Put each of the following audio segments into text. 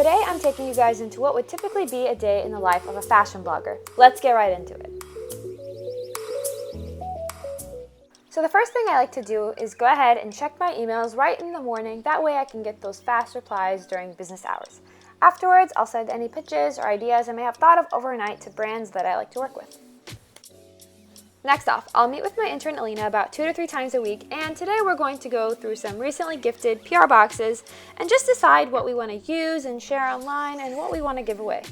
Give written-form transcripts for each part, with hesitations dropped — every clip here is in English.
today I'm taking you guys into what would typically be a day in the life of a fashion blogger. Let's get right into it. So the first thing I like to do is go ahead and check my emails right in the morning. That way I can get those fast replies during business hours. Afterwards, I'll send any pitches or ideas I may have thought of overnight to brands that I like to work with. Next off, I'll meet with my intern Alina about 2 to 3 times a week, and today we're going to go through some recently gifted PR boxes and just decide what we want to use and share online and what we want to give away.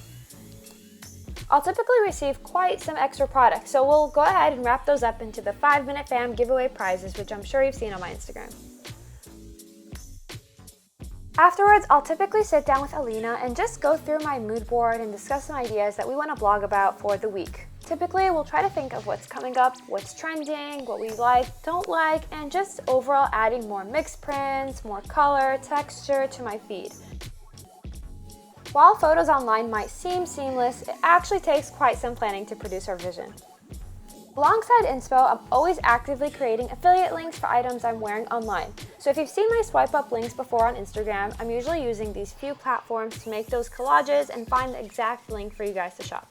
I'll typically receive quite some extra products, so we'll go ahead and wrap those up into the 5-minute fam giveaway prizes, which I'm sure you've seen on my Instagram. Afterwards, I'll typically sit down with Alina and just go through my mood board and discuss some ideas that we want to blog about for the week. Typically, we'll try to think of what's coming up, what's trending, what we like, don't like, and just overall adding more mixed prints, more color, texture to my feed. While photos online might seem seamless, it actually takes quite some planning to produce our vision. Alongside inspo, I'm always actively creating affiliate links for items I'm wearing online. So if you've seen my swipe up links before on Instagram, I'm usually using these few platforms to make those collages and find the exact link for you guys to shop.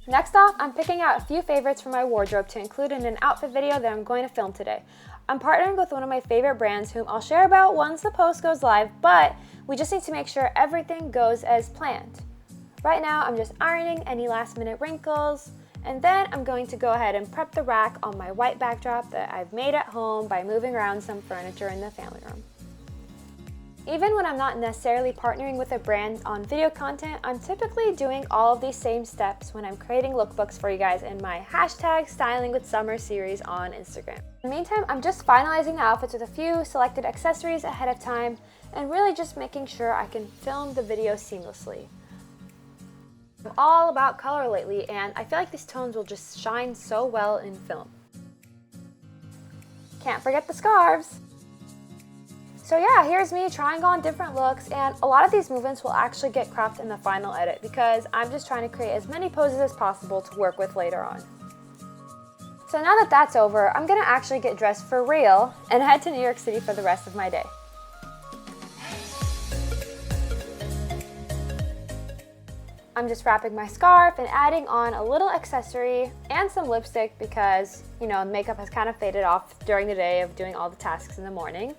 Next off, I'm picking out a few favorites from my wardrobe to include in an outfit video that I'm going to film today. I'm partnering with one of my favorite brands whom I'll share about once the post goes live, but we just need to make sure everything goes as planned. Right now, I'm just ironing any last minute wrinkles, and then I'm going to go ahead and prep the rack on my white backdrop that I've made at home by moving around some furniture in the family room. Even when I'm not necessarily partnering with a brand on video content, I'm typically doing all of these same steps when I'm creating lookbooks for you guys in my #StylingWithSummer series on Instagram. In the meantime, I'm just finalizing the outfits with a few selected accessories ahead of time and really just making sure I can film the video seamlessly. I'm all about color lately, and I feel like these tones will just shine so well in film. Can't forget the scarves! So yeah, here's me trying on different looks, and a lot of these movements will actually get cropped in the final edit because I'm just trying to create as many poses as possible to work with later on. So now that that's over, I'm gonna actually get dressed for real and head to New York City for the rest of my day. I'm just wrapping my scarf and adding on a little accessory and some lipstick because, makeup has kind of faded off during the day of doing all the tasks in the morning.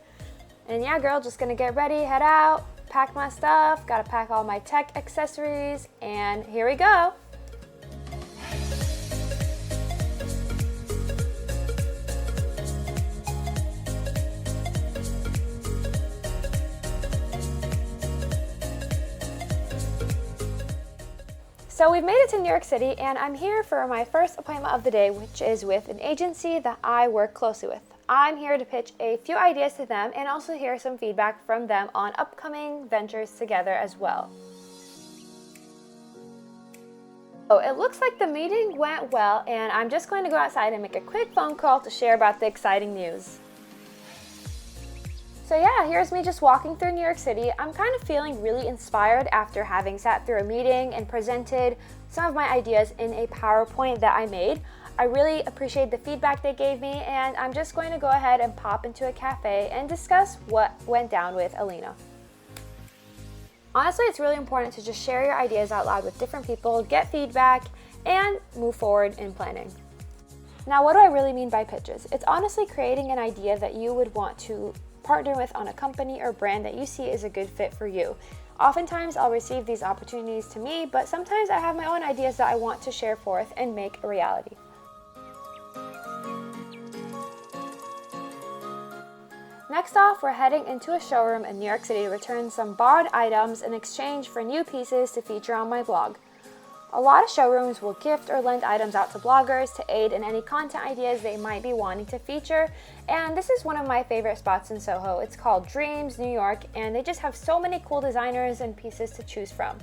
And yeah, girl, just gonna get ready, head out, pack my stuff, gotta pack all my tech accessories, and here we go. So we've made it to New York City, and I'm here for my first appointment of the day, which is with an agency that I work closely with. I'm here to pitch a few ideas to them and also hear some feedback from them on upcoming ventures together as well. So it looks like the meeting went well, and I'm just going to go outside and make a quick phone call to share about the exciting news. So yeah, here's me just walking through New York City. I'm kind of feeling really inspired after having sat through a meeting and presented some of my ideas in a PowerPoint that I made. I really appreciate the feedback they gave me, and I'm just going to go ahead and pop into a cafe and discuss what went down with Alina. Honestly, it's really important to just share your ideas out loud with different people, get feedback, and move forward in planning. Now, what do I really mean by pitches? It's honestly creating an idea that you would want to partner with on a company or brand that you see is a good fit for you. Oftentimes, I'll receive these opportunities to me, but sometimes I have my own ideas that I want to share forth and make a reality. Next off, we're heading into a showroom in New York City to return some borrowed items in exchange for new pieces to feature on my blog. A lot of showrooms will gift or lend items out to bloggers to aid in any content ideas they might be wanting to feature, and this is one of my favorite spots in Soho. It's called Dreams New York, and they just have so many cool designers and pieces to choose from.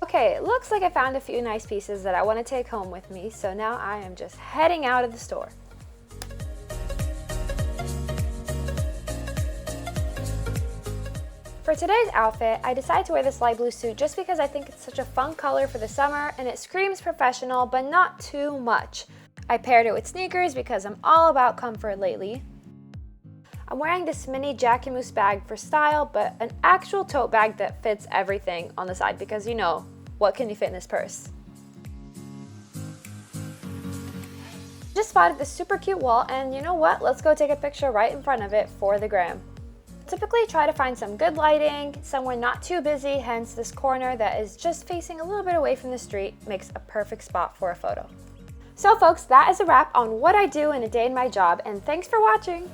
Okay, it looks like I found a few nice pieces that I want to take home with me, so now I am just heading out of the store. For today's outfit, I decided to wear this light blue suit just because I think it's such a fun color for the summer and it screams professional, but not too much. I paired it with sneakers because I'm all about comfort lately. I'm wearing this mini Jacquemus bag for style, but an actual tote bag that fits everything on the side because you know, what can you fit in this purse? Just spotted this super cute wall and you know what? Let's go take a picture right in front of it for the gram. Typically try to find some good lighting, somewhere not too busy, hence this corner that is just facing a little bit away from the street makes a perfect spot for a photo. So folks, that is a wrap on what I do in a day in my job, and thanks for watching!